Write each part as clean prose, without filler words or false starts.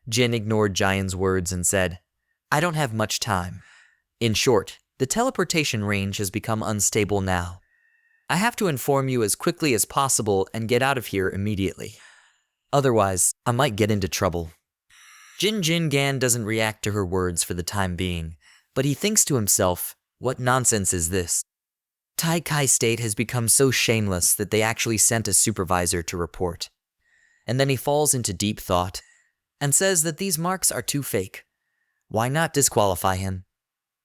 Jin ignored Jian's words and said, I don't have much time. In short, the teleportation range has become unstable now. I have to inform you as quickly as possible and get out of here immediately. Otherwise, I might get into trouble. Jin Gan doesn't react to her words for the time being, but he thinks to himself, what nonsense is this? Tai Kai State has become so shameless that they actually sent a supervisor to report. And then he falls into deep thought and says that these marks are too fake. Why not disqualify him?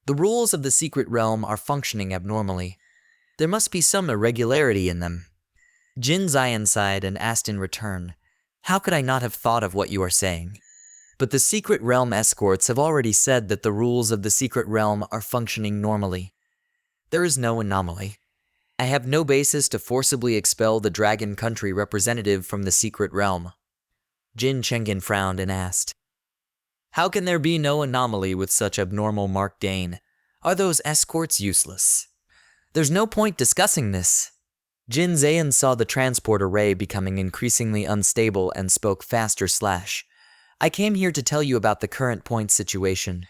The rules of the secret realm are functioning abnormally. There must be some irregularity in them. Jin Zion sighed and asked in return, how could I not have thought of what you are saying? But the secret realm escorts have already said that the rules of the secret realm are functioning normally. There is no anomaly. I have no basis to forcibly expel the Dragon Country representative from the secret realm. Jin Chengen frowned and asked, how can there be no anomaly with such abnormal Mark Dane? Are those escorts useless? There's no point discussing this. Jin Zayan saw the transport array becoming increasingly unstable and spoke faster. I came here to tell you about the current point situation.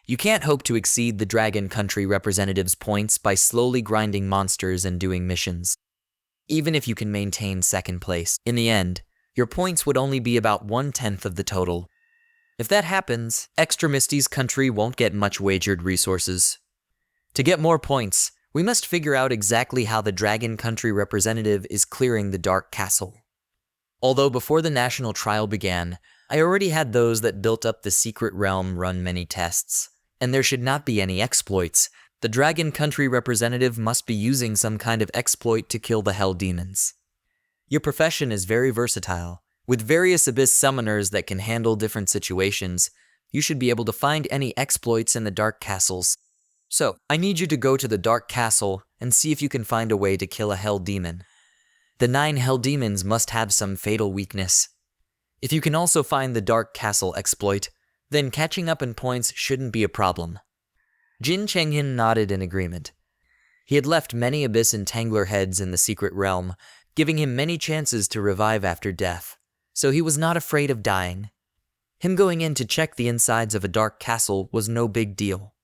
You can't hope to exceed the Dragon Country representative's points by slowly grinding monsters and doing missions. Even if you can maintain second place, in the end, your points would only be about 1/10 of the total. If that happens, Extra Misty's country won't get much wagered resources. To get more points, we must figure out exactly how the Dragon Country representative is clearing the Dark Castle. Although before the national trial began, I already had those that built up the secret realm run many tests, and there should not be any exploits. The Dragon Country representative must be using some kind of exploit to kill the Hell Demons. Your profession is very versatile. With various Abyss summoners that can handle different situations, you should be able to find any exploits in the Dark Castles. So, I need you to go to the Dark Castle and see if you can find a way to kill a Hell Demon. The 9 Hell Demons must have some fatal weakness. If you can also find the Dark Castle exploit, then catching up in points shouldn't be a problem. Jin Chenghin nodded in agreement. He had left many Abyss Entangler heads in the secret realm, giving him many chances to revive after death, so he was not afraid of dying. Him going in to check the insides of a Dark Castle was no big deal.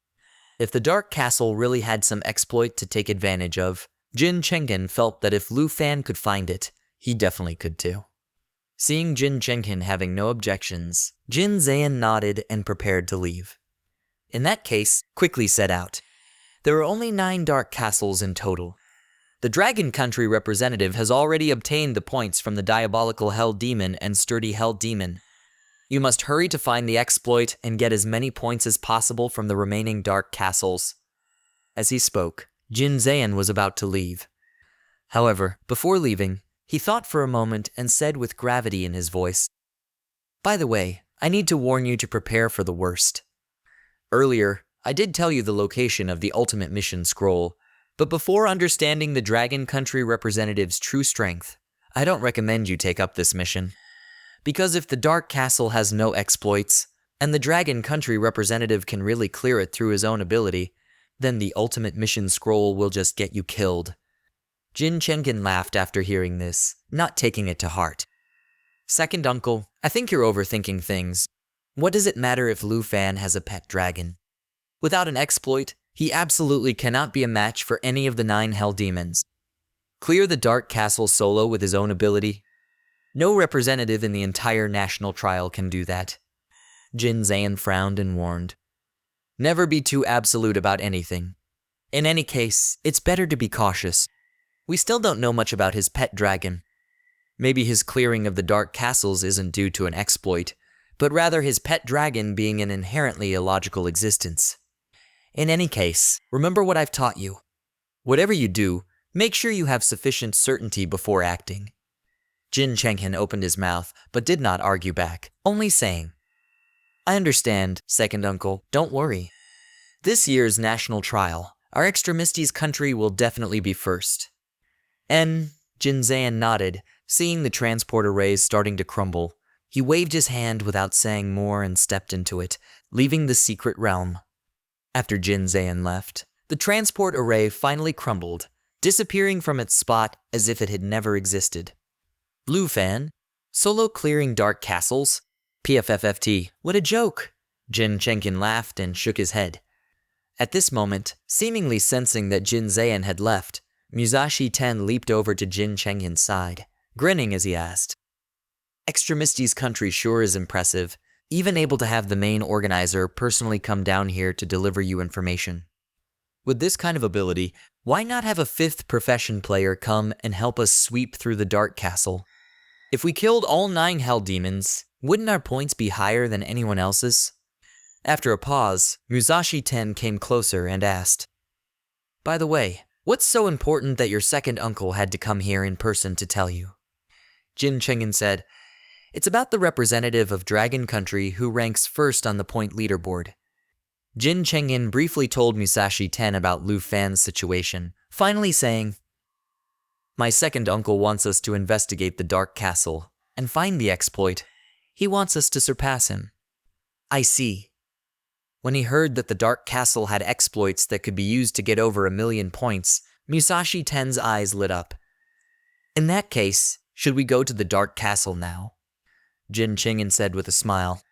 If the Dark Castle really had some exploit to take advantage of, Jin Chenghin felt that if Lu Fan could find it, he definitely could too. Seeing Jin Chenghin having no objections, Jin Zayan nodded and prepared to leave. In that case, quickly set out. There are only 9 Dark Castles in total. The Dragon Country representative has already obtained the points from the Diabolical Hell Demon and Sturdy Hell Demon. You must hurry to find the exploit and get as many points as possible from the remaining Dark Castles. As he spoke, Jin Zayan was about to leave. However, before leaving, he thought for a moment and said with gravity in his voice, by the way, I need to warn you to prepare for the worst. Earlier, I did tell you the location of the ultimate mission scroll, but before understanding the Dragon Country representative's true strength, I don't recommend you take up this mission. Because if the Dark Castle has no exploits, and the Dragon Country representative can really clear it through his own ability, then the ultimate mission scroll will just get you killed. Jin Chenghin laughed after hearing this, not taking it to heart. Second uncle, I think you're overthinking things. What does it matter if Lu Fan has a pet dragon? Without an exploit, he absolutely cannot be a match for any of the 9 Hell Demons. Clear the Dark Castle solo with his own ability? No representative in the entire national trial can do that. Jin Zayan frowned and warned. Never be too absolute about anything. In any case, it's better to be cautious. We still don't know much about his pet dragon. Maybe his clearing of the Dark Castles isn't due to an exploit, but rather his pet dragon being an inherently illogical existence. In any case, remember what I've taught you. Whatever you do, make sure you have sufficient certainty before acting. Jin Chenghin opened his mouth, but did not argue back, only saying, I understand, second uncle, don't worry. This year's national trial, our Extra Misty's country will definitely be first. And Jin Zayan nodded, seeing the transport arrays starting to crumble. He waved his hand without saying more and stepped into it, leaving the secret realm. After Jin Zayan left, the transport array finally crumbled, disappearing from its spot as if it had never existed. Lu Fan, solo clearing Dark Castles? PFFFT, what a joke! Jin Chengyan laughed and shook his head. At this moment, seemingly sensing that Jin Zayan had left, Musashi Ten leaped over to Jin Chengyan's side, grinning as he asked, "Extremisty's country sure is impressive, even able to have the main organizer personally come down here to deliver you information. With this kind of ability, why not have a fifth profession player come and help us sweep through the Dark Castle? If we killed all 9 hell demons, wouldn't our points be higher than anyone else's?" After a pause, Musashi Ten came closer and asked, "By the way, what's so important that your second uncle had to come here in person to tell you?" Jin Chengyan said, "It's about the representative of Dragon Country who ranks first on the point leaderboard." Jin Chengyan briefly told Musashi Ten about Lu Fan's situation, finally saying, "My second uncle wants us to investigate the Dark Castle and find the exploit. He wants us to surpass him." "I see." When he heard that the Dark Castle had exploits that could be used to get over 1,000,000 points, Musashi Ten's eyes lit up. "In that case, should we go to the Dark Castle now?" Jin Chengyan said with a smile.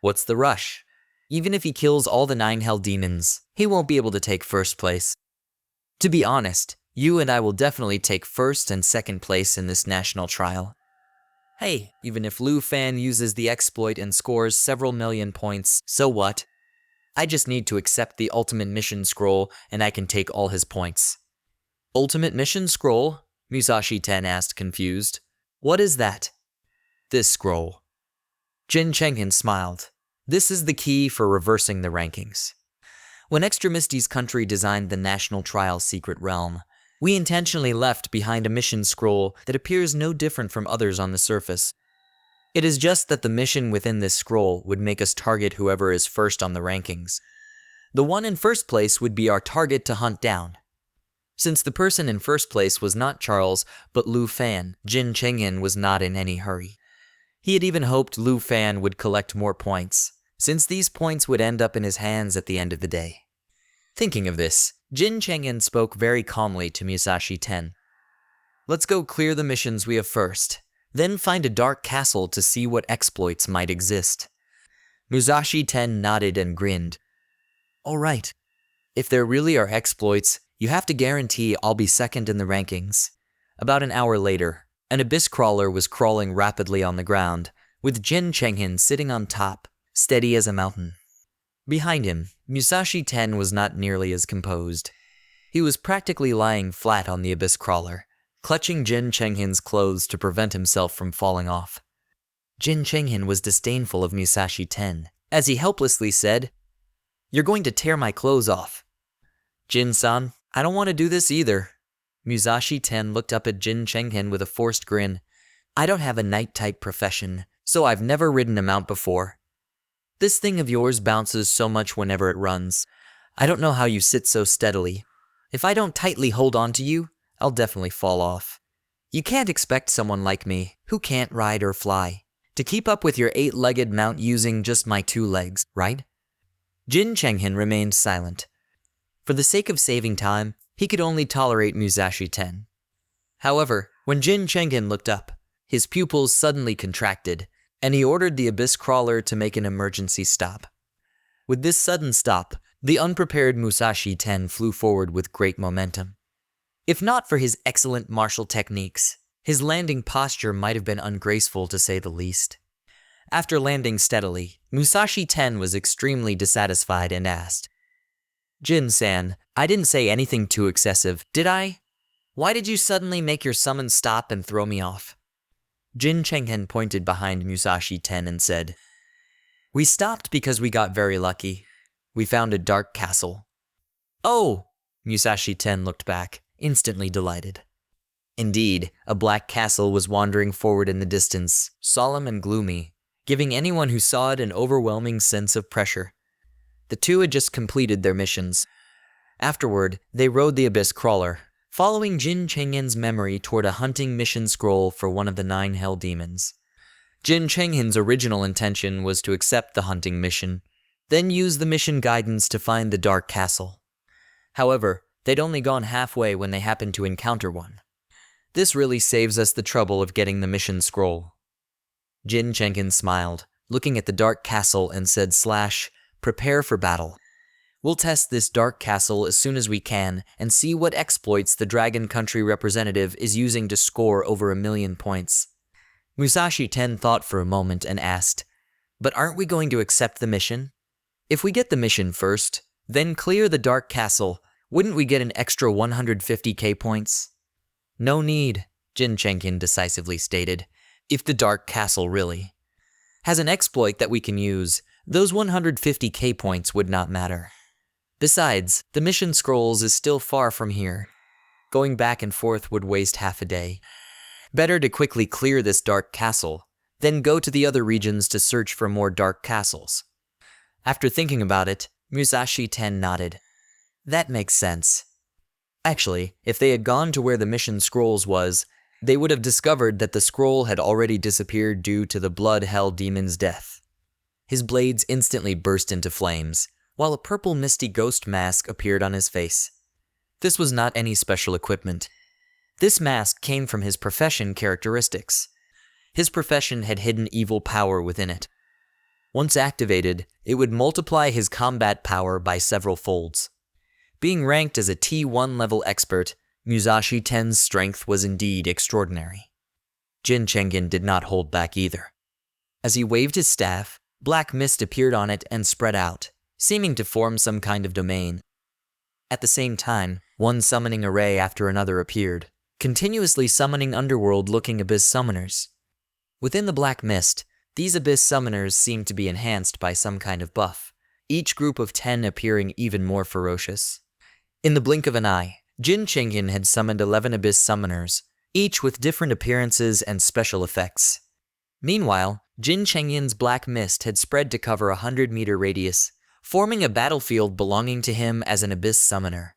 "What's the rush? Even if he kills all the 9 hell demons, he won't be able to take first place. To be honest, you and I will definitely take first and second place in this national trial. Hey, even if Lu Fan uses the exploit and scores several million points, so what? I just need to accept the ultimate mission scroll and I can take all his points." "Ultimate mission scroll?" Musashi Ten asked, confused. "What is that?" "This scroll." Jin Chengyan smiled. "This is the key for reversing the rankings. When Extremisty's country designed the National Trial Secret Realm, we intentionally left behind a mission scroll that appears no different from others on the surface. It is just that the mission within this scroll would make us target whoever is first on the rankings. The one in first place would be our target to hunt down. Since the person in first place was not Charles, but Lu Fan, Jin Chengyan was not in any hurry. He had even hoped Lu Fan would collect more points, since these points would end up in his hands at the end of the day. Thinking of this, Jin Chengyan spoke very calmly to Musashi Ten. "Let's go clear the missions we have first, then find a dark castle to see what exploits might exist." Musashi Ten nodded and grinned. "All right. If there really are exploits, you have to guarantee I'll be second in the rankings." About an hour later, an abyss crawler was crawling rapidly on the ground, with Jin Chengyan sitting on top, steady as a mountain. Behind him, Musashi Ten was not nearly as composed. He was practically lying flat on the abyss crawler, clutching Jin Chengyan's clothes to prevent himself from falling off. Jin Chengyan was disdainful of Musashi Ten, as he helplessly said, "You're going to tear my clothes off." "Jin-san, I don't want to do this either." Musashi Ten looked up at Jin Chengyan with a forced grin. "I don't have a knight-type profession, so I've never ridden a mount before. This thing of yours bounces so much whenever it runs. I don't know how you sit so steadily. If I don't tightly hold on to you, I'll definitely fall off. You can't expect someone like me, who can't ride or fly, to keep up with your 8-legged mount using just my 2 legs, right?" Jin Chengyan remained silent. For the sake of saving time, he could only tolerate Musashi Ten. However, when Jin Chengyan looked up, his pupils suddenly contracted, and he ordered the abyss crawler to make an emergency stop. With this sudden stop, the unprepared Musashi Ten flew forward with great momentum. If not for his excellent martial techniques, his landing posture might have been ungraceful to say the least. After landing steadily, Musashi Ten was extremely dissatisfied and asked, "Jin-san, I didn't say anything too excessive, did I? Why did you suddenly make your summon stop and throw me off?" Jin Chengyan pointed behind Musashi Ten and said, "We stopped because we got very lucky. We found a dark castle." "Oh!" Musashi Ten looked back, instantly delighted. Indeed, a black castle was wandering forward in the distance, solemn and gloomy, giving anyone who saw it an overwhelming sense of pressure. The two had just completed their missions. Afterward, they rode the abyss crawler, following Jin Chengyan's memory toward a hunting mission scroll for one of the 9 hell demons. Jin Chengyan's original intention was to accept the hunting mission, then use the mission guidance to find the dark castle. However, they'd only gone halfway when they happened to encounter one. This really saves us the trouble of getting the mission scroll. Jin Chengyan smiled, looking at the dark castle and said "prepare for battle. We'll test this dark castle as soon as we can and see what exploits the Dragon Country representative is using to score over 1,000,000 points." Musashi 10 thought for a moment and asked, "But aren't we going to accept the mission? If we get the mission first, then clear the dark castle, wouldn't we get an extra 150k points?" "No need," Jin Chenghin decisively stated. "If the dark castle really has an exploit that we can use, those 150k points would not matter. Besides, the mission scrolls is still far from here. Going back and forth would waste half a day. Better to quickly clear this dark castle, then go to the other regions to search for more dark castles." After thinking about it, Musashi 10 nodded. "That makes sense." Actually, if they had gone to where the mission scrolls was, they would have discovered that the scroll had already disappeared due to the Blood Hell Demon's death. His blades instantly burst into flames, while a purple misty ghost mask appeared on his face. This was not any special equipment. This mask came from his profession characteristics. His profession had hidden evil power within it. Once activated, it would multiply his combat power by several folds. Being ranked as a T1 level expert, Musashi 10's strength was indeed extraordinary. Jin Chenghin did not hold back either. As he waved his staff, black mist appeared on it and spread out, seeming to form some kind of domain. At the same time, one summoning array after another appeared, continuously summoning underworld-looking abyss summoners. Within the black mist, these abyss summoners seemed to be enhanced by some kind of buff, each group of 10 appearing even more ferocious. In the blink of an eye, Jin Chenghin had summoned 11 abyss summoners, each with different appearances and special effects. Meanwhile, Jin Chenghin's black mist had spread to cover a 100-meter radius, forming a battlefield belonging to him as an abyss summoner.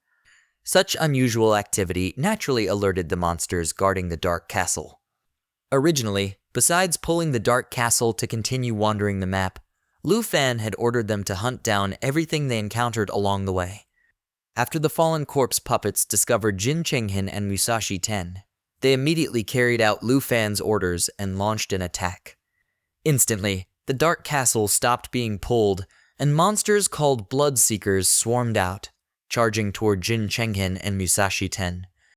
Such unusual activity naturally alerted the monsters guarding the dark castle. Originally, besides pulling the dark castle to continue wandering the map, Lu Fan had ordered them to hunt down everything they encountered along the way. After the fallen corpse puppets discovered Jin Chenghin and Musashi 10, they immediately carried out Lu Fan's orders and launched an attack. Instantly, the dark castle stopped being pulled, and monsters called Bloodseekers swarmed out, charging toward Jin Chenghin and Musashi 10,